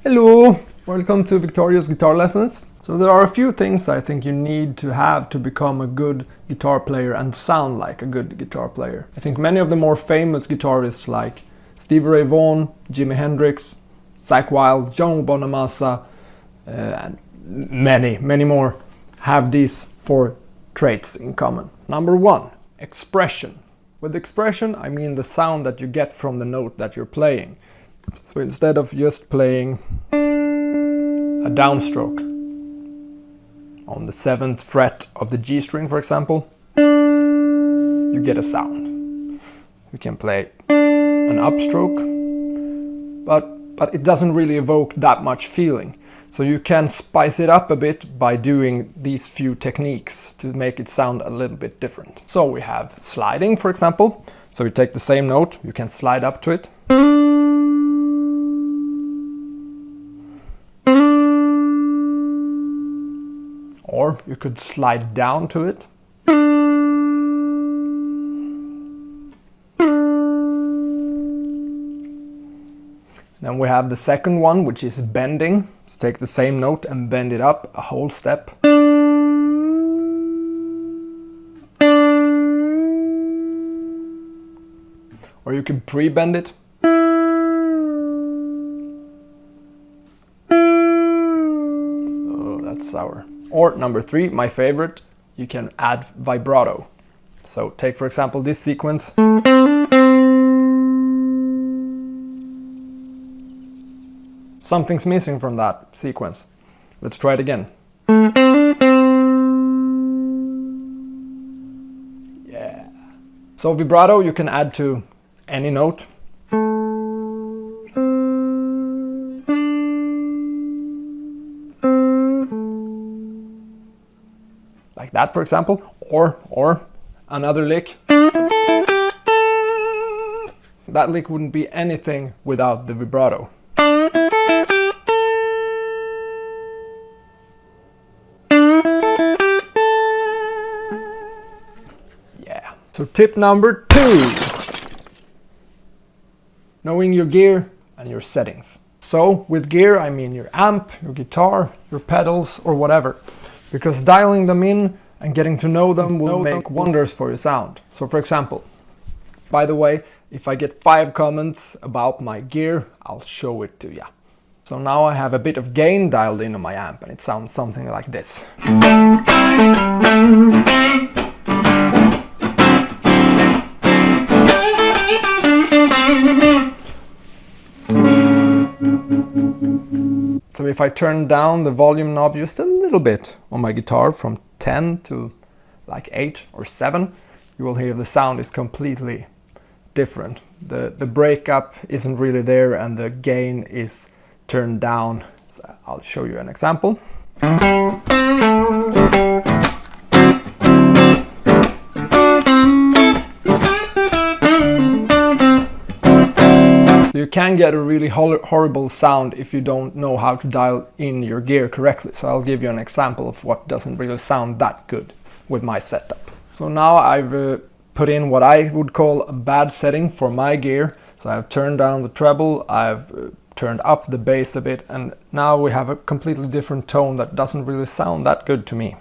Hello! Welcome to Victoria's Guitar Lessons. So there are a few things I think you need to have to become a good guitar player and sound like a good guitar player. I think many of the more famous guitarists like Stevie Ray Vaughan, Jimi Hendrix, Zakk Wylde, Joe Bonamassa, and many more have these four traits in common. Number one, expression. With expression, I mean the sound that you get from the note that you're playing. So instead of just playing a downstroke on the 7th fret of the G string, for example, you get a sound. You can play an upstroke, but it doesn't really evoke that much feeling. So you can spice it up a bit by doing these few techniques to make it sound a little bit different. So we have sliding, for example. So you take the same note, you can slide up to it. Or you could slide down to it. Then we have the second one, which is bending. So take the same note and bend it up a whole step. Or you can pre-bend it. Oh, that's sour. Or number three, my favorite, you can add vibrato. So take, for example, this sequence. Something's missing from that sequence. Let's try it again. Yeah. So vibrato you can add to any note. Like that, for example, or another lick. That lick wouldn't be anything without the vibrato. Yeah. So tip number 2. Knowing your gear and your settings. So with gear I mean your amp, your guitar, your pedals or whatever. Because dialing them in and getting to know them will make wonders for your sound. So for example, by the way, if I get 5 comments about my gear, I'll show it to you. So now I have a bit of gain dialed in on my amp and it sounds something like this. So if I turn down the volume knob just a little bit on my guitar from 10 to like 8 or 7, you will hear the sound is completely different. The breakup isn't really there and the gain is turned down. So I'll show you an example. You can get a really horrible sound if you don't know how to dial in your gear correctly. So I'll give you an example of what doesn't really sound that good with my setup. So now I've put in what I would call a bad setting for my gear. So I've turned down the treble, I've turned up the bass a bit, and now we have a completely different tone that doesn't really sound that good to me.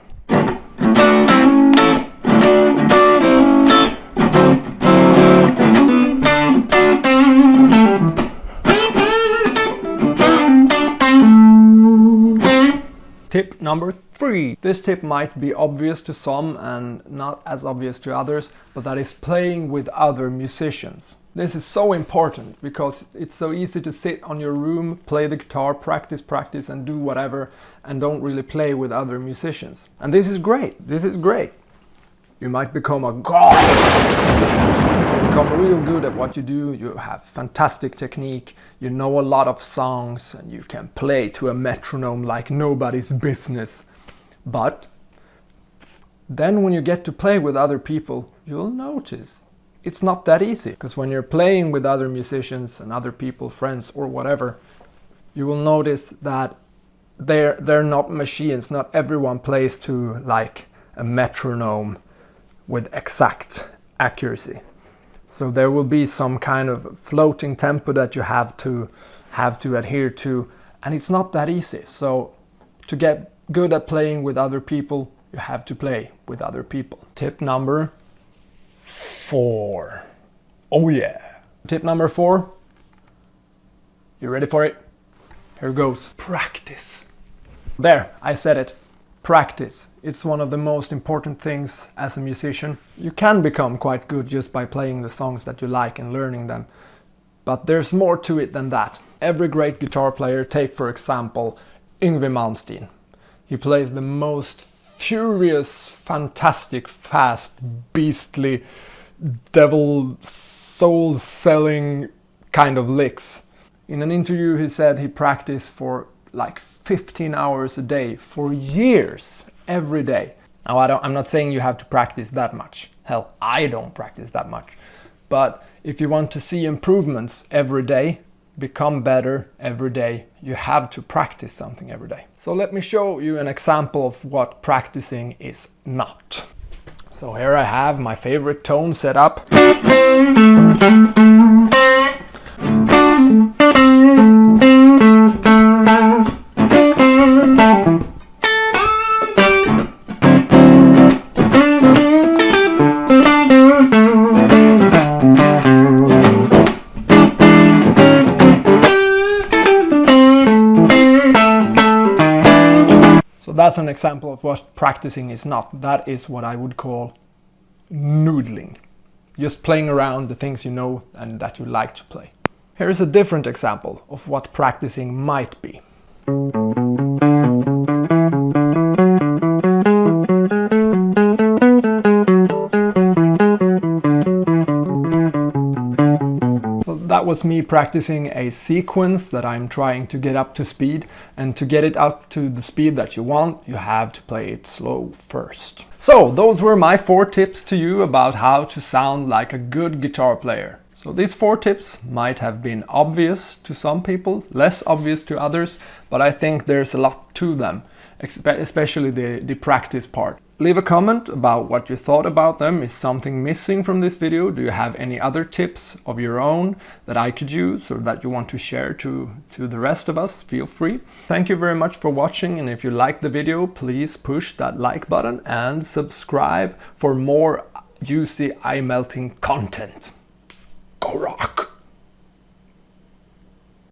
Tip number 3. This tip might be obvious to some and not as obvious to others, but that is playing with other musicians. This is so important because it's so easy to sit on your room, play the guitar, practice and do whatever and don't really play with other musicians. And this is great. This is great. You might become a god. You become real good at what you do. You have fantastic technique. You know a lot of songs and you can play to a metronome like nobody's business. But then when you get to play with other people, you'll notice it's not that easy. Because when you're playing with other musicians and other people, friends or whatever, you will notice that they're not machines. Not everyone plays to like a metronome with exact accuracy. So there will be some kind of floating tempo that you have to adhere to, And it's not that easy. So to get good at playing with other people, you have to play with other people. Tip number 4. Oh yeah. Tip number 4. You ready for it? Here goes. Practice. There, I said it. Practice. It's one of the most important things as a musician. You can become quite good just by playing the songs that you like and learning them. But there's more to it than that. Every great guitar player, take for example Yngwie Malmsteen. He plays the most furious, fantastic, fast, beastly, devil, soul-selling kind of licks. In an interview he said he practiced for like 15 hours a day for years, every day. Now I'm not saying you have to practice that much. Hell, I don't practice that much. But if you want to see improvements every day, become better every day, you have to practice something every day. So let me show you an example of what practicing is not. So here I have my favorite tone set up. That's an example of what practicing is not. That is what I would call noodling. Just playing around the things you know and that you like to play. Here is a different example of what practicing might be. That was me practicing a sequence that I'm trying to get up to speed, and to get it up to the speed that you want, you have to play it slow first. So those were my 4 tips to you about how to sound like a good guitar player. So these 4 tips might have been obvious to some people, less obvious to others, but I think there's a lot to them, especially the practice part. Leave a comment about what you thought about them. Is something missing from this video? Do you have any other tips of your own that I could use or that you want to share to the rest of us? Feel free. Thank you very much for watching, and if you liked the video, please push that like button and subscribe for more juicy eye-melting content. Go rock!